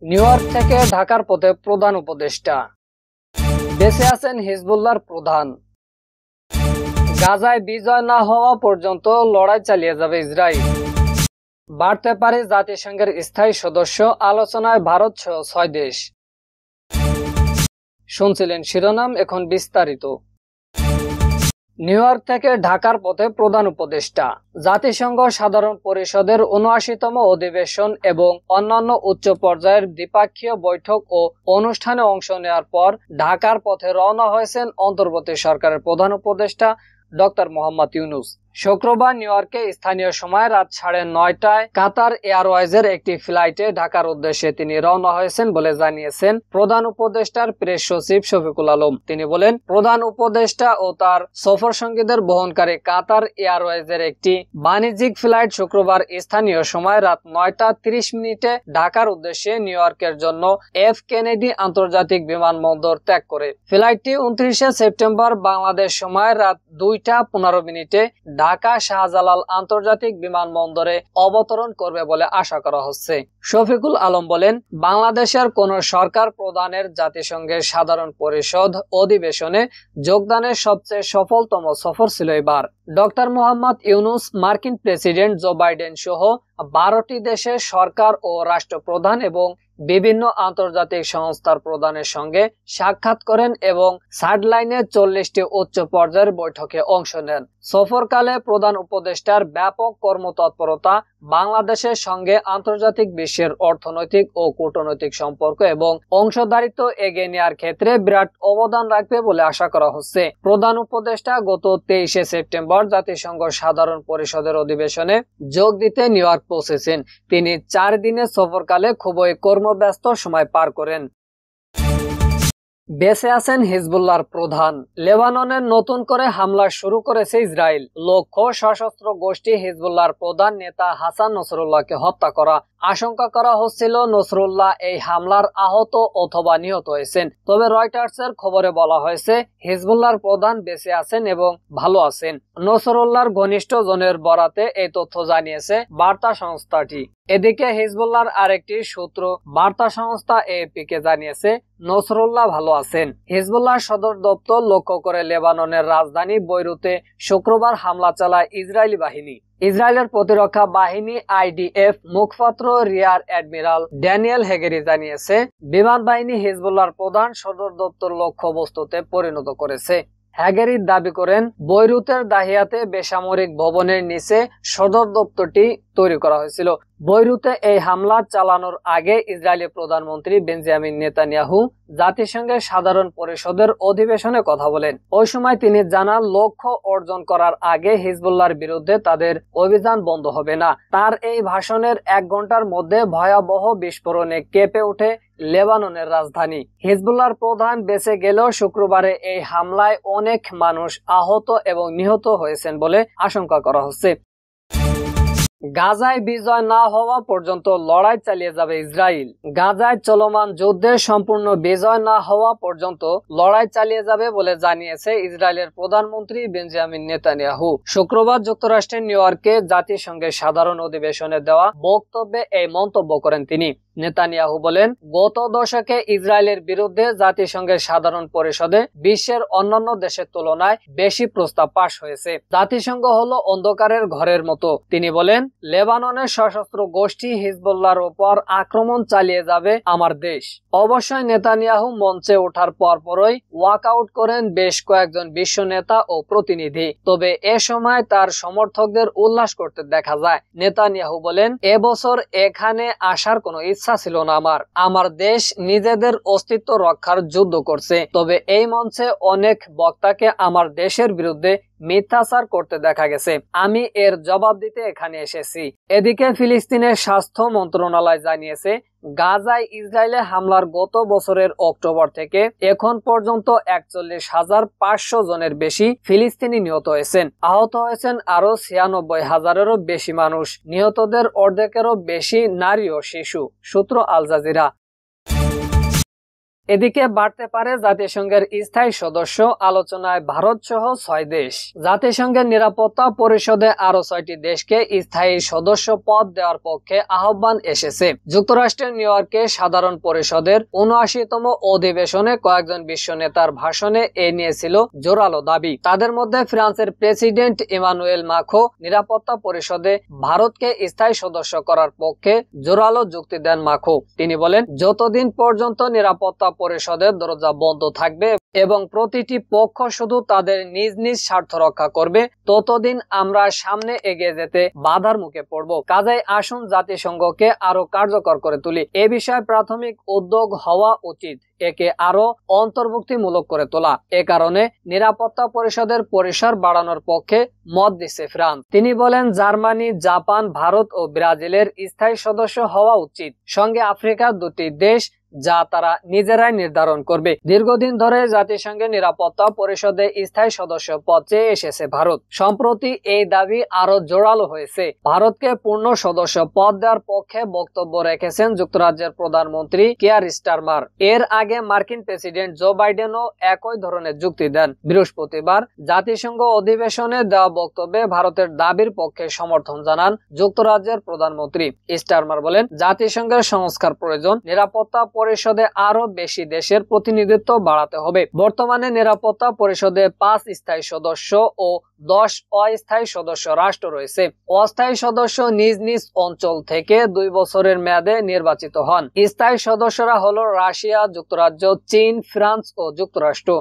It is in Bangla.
নিউ ইয়র্ক থেকে ঢাকার পথে প্রধান উপদেষ্টা। বেঁচে আছেন হিজবুল্লাহর প্রধান। গাজায় বিজয় না হওয়া পর্যন্ত লড়াই চালিয়ে যাবে ইসরায়েল। বাড়তে পারে জাতিসংঘের স্থায়ী সদস্য, আলোচনায় ভারত সহ 6 দেশ। শুনছিলেন শিরোনাম, এখন বিস্তারিত। নিউ ইয়র্ক থেকে ঢাকার পথে প্রধান উপদেষ্টা। জাতিসংঘ সাধারণ পরিষদের ৭৯তম অধিবেশন এবং অন্যান্য উচ্চ পর্যায়ের দ্বিপাক্ষীয় বৈঠক ও অনুষ্ঠানে অংশ নেওয়ার পর ঢাকার পথে রওনা হয়েছেন অন্তর্বর্তী সরকারের প্রধান উপদেষ্টা ডক্টর মোহাম্মদ ইউনূস। শুক্রবার নিউ ইয়র্কে স্থানীয় সময় রাত ৯:৩০টায় কাতার এয়ারওয়েজের একটি ফ্লাইটে ঢাকার উদ্দেশ্যে তিনি রওনা হয়েছেন বলে জানিয়েছেন প্রধান উপদেষ্টার প্রেস সচিব শফিকুল আলম। তিনি বলেন, প্রধান উপদেষ্টা ও তার সফর সঙ্গীদের বহনকারী কাতার এয়ারওয়েজের একটি বাণিজ্যিক ফ্লাইট শুক্রবার স্থানীয় সময় রাত ৯:৩০ ঢাকার উদ্দেশ্যে নিউ ইয়র্কের জন্য এফ কেনেডি আন্তর্জাতিক বিমানবন্দর ত্যাগ করে। ফ্লাইটটি ২৯শে সেপ্টেম্বর বাংলাদেশ সময় রাত ২টা ১৫ ঢাকা শাহজালাল আন্তর্জাতিক বিমানবন্দরে অবতরণ করবে বলে আশা করা হচ্ছে। শফিকুল আলম বলেন, বাংলাদেশের কোন সরকার প্রধানের জাতিসংঘের সাধারণ পরিষদ অধিবেশনে যোগদানের সবচেয়ে সফলতম সফর ছিল এবার। ডক্টর মোহাম্মদ ইউনূস মার্কিন প্রেসিডেন্ট জো বাইডেন সহ ১২টি দেশের সরকার ও রাষ্ট্রপ্রধান এবং বিভিন্ন আন্তর্জাতিক সংস্থার প্রধানের সঙ্গে সাক্ষাৎ করেন এবং সাইডলাইনে ৪০টি উচ্চ পর্যায়ের বৈঠকে অংশ নেন। সফরকালে প্রধান উপদেষ্টার ব্যাপক কর্মতৎপরতা বাংলাদেশের সঙ্গে আন্তর্জাতিক বিশ্বের অর্থনৈতিক ও কূটনৈতিক সম্পর্ক এবং অংশীদারিত্ব এগিয়ে নেওয়ার ক্ষেত্রে বিরাট অবদান রাখবে বলে আশা করা হচ্ছে। প্রধান উপদেষ্টা গত ২৩শে সেপ্টেম্বর জাতিসংঘ সাধারণ পরিষদের অধিবেশনে যোগ দিতে নিউ ইয়র্ক পৌঁছেছেন। তিনি ৪ দিনের সফরকালে খুবই কর্মব্যস্ত সময় পার করেন। বেঁচে আছেন হিজবুল্লাহর প্রধান। লেবাননের নতুন করে হামলা শুরু করেছে ইসরায়েল। লক্ষ্য সশস্ত্র গোষ্ঠী হিজবুল্লাহর প্রধান নেতা হাসান নসরুল্লাহকে হত্যা করা। আশঙ্কা করা হচ্ছিল নসরুল্লাহ এই হামলার আহত অথবা নিহত হয়েছেন। তবে রয়টার্সের খবরে বলা হয়েছে হিজবুল্লাহর প্রধান বেঁচে আছেন এবং ভালো আছেন। নসরুল্লাহর ঘনিষ্ঠ জনের বরাতে এই তথ্য জানিয়েছে বার্তা সংস্থাটি। এদিকে হিজবুল্লাহর আরেকটি সূত্র বার্তা সংস্থা এএপি কে জানিয়েছে নসরুল্লাহ ভালো আছেন। হিজবুল্লাহ সদর দপ্তর লক্ষ্য করে লেবাননের রাজধানী বৈরুতে শুক্রবার হামলা চালায় ইসরায়েলি বাহিনী। ইসরায়েলের প্রতিরক্ষা বাহিনী আইডিএফ মুখপাত্র রিয়ার অ্যাডমিরাল ড্যানিয়েল হেগেরি জানিয়েছে, বিমান বাহিনী হিজবুল্লাহর প্রধান সদর দপ্তর লক্ষ্যবস্তুতে পরিণত করেছে। হ্যাগেরি দাবি করেন, বৈরুতের দাহিয়াতে বেসামরিক ভবনের নিচে সদর দপ্তরটি তৈরি করা হয়েছিল। বৈরুতে এই হামলা চালানোর আগে ইসরায়েলি প্রধানমন্ত্রী বেঞ্জামিন নেতানিয়াহু জাতিসংঘের সাধারণ পরিষদের অধিবেশনে কথা বলেন। ওই সময় তিনি জানান, লক্ষ্য অর্জন করার আগে হিজবুল্লাহর বিরুদ্ধে তাদের অভিযান বন্ধ হবে না। তার এই ভাষণের ১ ঘন্টার মধ্যে ভয়াবহ বিস্ফোরণে কেঁপে ওঠে লেবাননের রাজধানী। হিজবুল্লাহর প্রধান বেঁচে গেলেও শুক্রবারে এই হামলায় অনেক মানুষ আহত এবং নিহত হয়েছেন বলে আশঙ্কা করা হচ্ছে। গাজায় বিজয় না হওয়া পর্যন্ত লড়াই চালিয়ে যাবে ইসরায়েল। গাজায় চলমান যুদ্ধে সম্পূর্ণ বিজয় না হওয়া পর্যন্ত লড়াই চালিয়ে যাবে বলে জানিয়েছে ইসরায়েলের প্রধানমন্ত্রী বেঞ্জামিন নেতানিয়াহু। শুক্রবার যুক্তরাষ্ট্রের নিউ ইয়র্কে জাতিসংঘের সাধারণ অধিবেশনে দেওয়া বক্তব্যে এই মন্তব্য করেন তিনি। নেতানিয়াহু বলেন, গত দশকে ইসরায়েলের বিরুদ্ধে জাতিসংঘের সাধারণ পরিষদে বিশ্বের অন্যান্য দেশের তুলনায় বেশি প্রস্তাব পাশ হয়েছে। জাতিসংঘ হলো অন্ধকারের ঘরের মতো। তিনি বলেন, লেবাননের সশস্ত্র গোষ্ঠী হিজবুল্লাহর উপর আক্রমণ চালিয়ে যাবে আমার দেশ। অবশ্যই নেতানিয়াহু মঞ্চে ওঠার পরপরই ওয়াকআউট করেন বেশ কয়েকজন বিশ্ব নেতা ও প্রতিনিধি। তবে এ সময় তার সমর্থকদের উল্লাস করতে দেখা যায়। নেতানিয়াহু বলেন, এবছর এখানে আসার কোনো ইচ্ছা ছিল না আমার দেশ নিজেদের অস্তিত্ব রক্ষার যুদ্ধ করছে। তবে এই মঞ্চে অনেক বক্তাকে আমার দেশের বিরুদ্ধে মিথ্যাচার করতে দেখা গেছে। আমি এর জবাব দিতে এখানে এসেছি। এদিকে ফিলিস্তিনের স্বাস্থ্য মন্ত্রণালয় জানিয়েছে, গাজায় ইসরায়েলে হামলার গত বছরের অক্টোবর থেকে এখন পর্যন্ত ৪১,৫০০ জনের বেশি ফিলিস্তিনি নিহত হয়েছেন। আহত হয়েছেন আরো ৯৬,০০০-এরও বেশি মানুষ। নিহতদের অর্ধেকেরও বেশি নারী ও শিশু। সূত্র আল জাজিরা। এদিকে বাড়তে পারে জাতিসংঘের স্থায়ী সদস্য, আলোচনায় ভারত সহ 6 দেশ। জাতিসংঘের নিরাপত্তা পরিষদে আরো 6টি দেশকে স্থায়ী সদস্য পদ দেওয়ার পক্ষে আহ্বান এসেছে। যুক্তরাষ্ট্রের নিউ ইয়র্কে সাধারণ পরিষদের ৭৯তম অধিবেশনে কয়েকজন বিশ্ব নেতার ভাষণে এ নিয়ে ছিল জোরালো দাবি। তাদের মধ্যে ফ্রান্সের প্রেসিডেন্ট ইমানুয়েল মাখো নিরাপত্তা পরিষদে ভারতকে স্থায়ী সদস্য করার পক্ষে জোরালো যুক্তি দেন মাখো। তিনি বলেন, যতদিন পর্যন্ত নিরাপত্তা পরিষদের দরজা বন্ধ থাকবে এবং প্রতিটি পক্ষ শুধু তাদের নিজ নিজ স্বার্থ রক্ষা করবে, ততদিন আমরা সামনে এগিয়ে যেতে বাধার মুখে পড়ব। কাজেই আসুন জাতিসংঘকে আরো কার্যকর করে তুলি। এ বিষয়ে প্রাথমিক উদ্যোগ হওয়া উচিত, একে আরো অন্তর্ভুক্তিমূলক করে তোলা। এ কারণে নিরাপত্তা পরিষদের পরিসর বাড়ানোর পক্ষে মত দিচ্ছে ফ্রান্স। তিনি বলেন, জার্মানি, জাপান, ভারত ও ব্রাজিলের স্থায়ী সদস্য হওয়া উচিত, সঙ্গে আফ্রিকার 2টি দেশ, যা তারা নিজেরাই নির্ধারণ করবে। দীর্ঘদিন ধরে জাতিসংঘের নিরাপত্তা পরিষদে স্থায়ী সদস্য পদ চেয়ে এসেছে ভারত। সম্প্রতি এই দাবি আরো জোরালো হয়েছে। ভারতকে পূর্ণ সদস্য পদ দেওয়ার পক্ষে বক্তব্য রেখেছেন যুক্তরাজ্যের প্রধানমন্ত্রী কিয়ার স্টারমার। এর আগে মার্কিন প্রেসিডেন্ট জো বাইডেনও একই ধরনের যুক্তি দেন। বৃহস্পতিবার জাতিসংঘ অধিবেশনে দেওয়া বক্তব্যে ভারতের দাবির পক্ষে সমর্থন জানান যুক্তরাজ্যের প্রধানমন্ত্রী। স্টারমার বলেন, জাতিসংঘের সংস্কার প্রয়োজন। নিরাপত্তা পরিষদে আরো বেশি দেশের প্রতিনিধিত্ব বাড়াতে হবে। বর্তমানে নিরাপত্তা পরিষদে 5 স্থায়ী সদস্য ও 10 অস্থায়ী সদস্য রাষ্ট্র রয়েছে। অস্থায়ী সদস্য নিজ নিজ অঞ্চল থেকে 2 বছরের মেয়াদে নির্বাচিত হন। স্থায়ী সদস্যরা হলো রাশিয়া, যুক্তরাজ্য, চীন, ফ্রান্স ও যুক্তরাষ্ট্র।